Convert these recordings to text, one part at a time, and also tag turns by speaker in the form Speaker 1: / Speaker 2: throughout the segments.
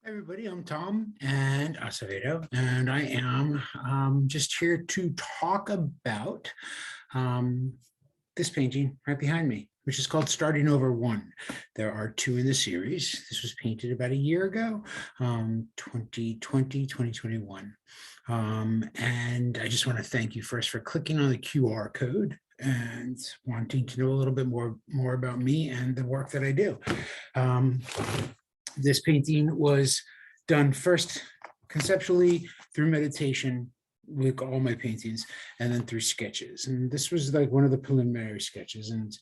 Speaker 1: Everybody, I'm Tom and Acevedo, and I am just here to talk about um, this painting right behind me, which is called Starting Over One. There are two in the series. This was painted about a year ago, 2020, 2021. And I just want to thank you first for clicking on the QR code and wanting to know a little bit more about me and the work that I do. This painting was done first conceptually through meditation with all my paintings, and then through sketches. And this was like one of the preliminary sketches. And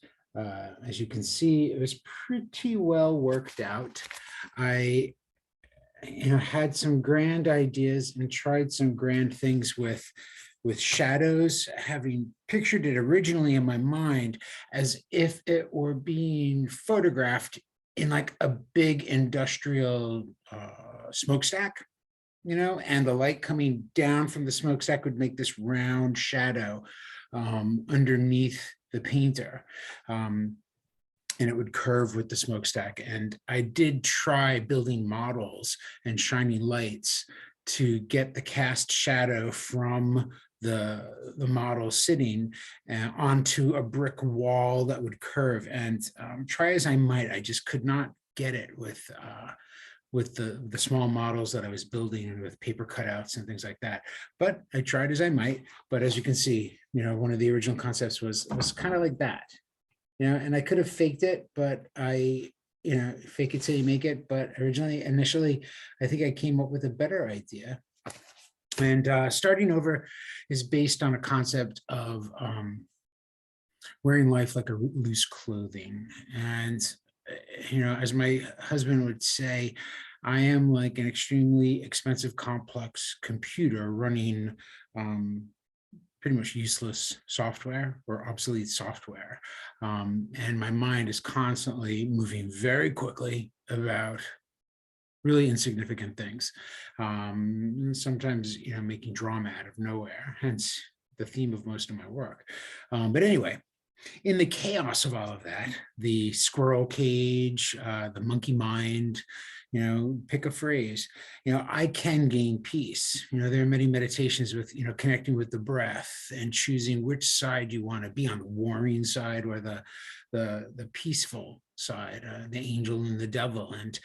Speaker 1: as you can see, it was pretty well worked out. I had some grand ideas and tried some grand things with shadows, having pictured it originally in my mind as if it were being photographed in like a big industrial smokestack, and the light coming down from the smokestack would make this round shadow underneath the painter. And it would curve with the smokestack. And I did try building models and shining lights to get the cast shadow from the model sitting onto a brick wall that would curve. And try as I might, I just could not get it with the small models that I was building and with paper cutouts and things like that. But I tried as I might. But as you can see, one of the original concepts was kind of like that. And I could have faked it, but fake it till you make it. But initially, I think I came up with a better idea. And Starting Over is based on a concept of wearing life like a loose clothing. And, as my husband would say, I am like an extremely expensive, complex computer running pretty much useless software or obsolete software. And my mind is constantly moving very quickly about really insignificant things. Sometimes, making drama out of nowhere, hence the theme of most of my work. But anyway, in the chaos of all of that, the squirrel cage, the monkey mind, pick a phrase, I can gain peace. There are many meditations with, connecting with the breath and choosing which side you want to be on, the warring side or the peaceful side, the angel and the devil. And,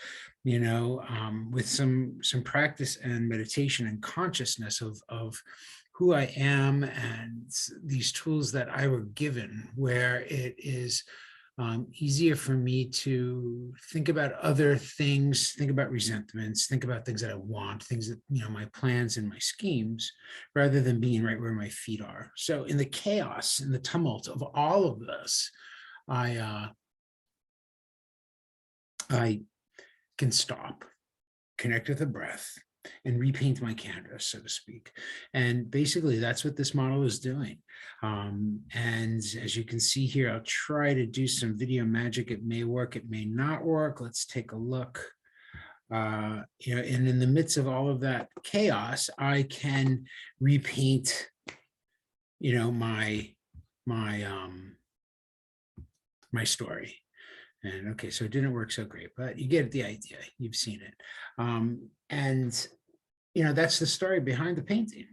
Speaker 1: with some practice and meditation and consciousness of who I am and these tools that I were given, where it is easier for me to think about other things, think about resentments, think about things that I want, things that, my plans and my schemes, rather than being right where my feet are. So in the chaos and the tumult of all of this, I can stop, connect with the breath, and repaint my canvas, so to speak. And basically that's what this model is doing. And as you can see here, I'll try to do some video magic. It may work, it may not work. Let's take a look. And in the midst of all of that chaos, I can repaint, my story. And okay, so it didn't work so great, but you get the idea. You've seen it. And that's the story behind the painting.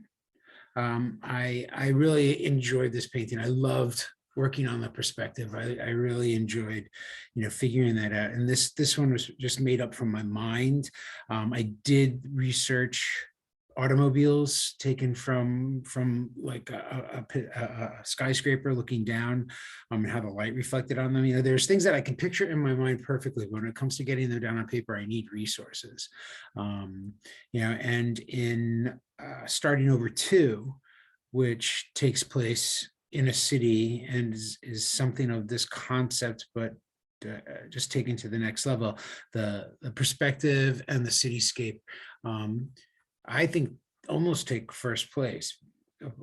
Speaker 1: I really enjoyed this painting. I loved working on the perspective. I really enjoyed, figuring that out. And this one was just made up from my mind. I did research automobiles taken from like a skyscraper looking down, and how the light reflected on them. There's things that I can picture in my mind perfectly. When it comes to getting them down on paper, I need resources. And in Starting Over 2, which takes place in a city and is something of this concept, but just taken to the next level, the perspective and the cityscape, I think almost take first place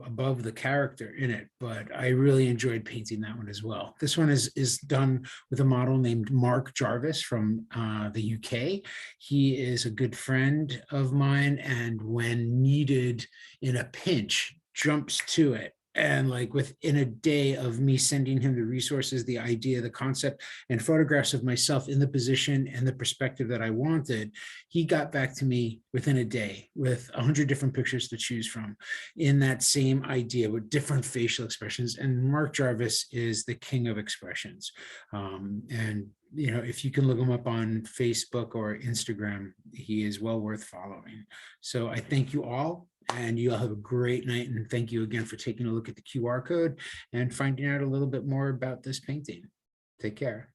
Speaker 1: above the character in it, but I really enjoyed painting that one as well. This one is done with a model named Mark Jarvis from the UK. He is a good friend of mine, and when needed in a pinch, jumps to it And like within a day of me sending him the resources, the idea, the concept, and photographs of myself in the position and the perspective that I wanted, he got back to me within a day with 100 different pictures to choose from in that same idea with different facial expressions. And Mark Jarvis is the king of expressions. And you know, if you can look him up on Facebook or Instagram, he is well worth following. So I thank you all, and you all have a great night. And thank you again for taking a look at the QR code and finding out a little bit more about this painting. Take care.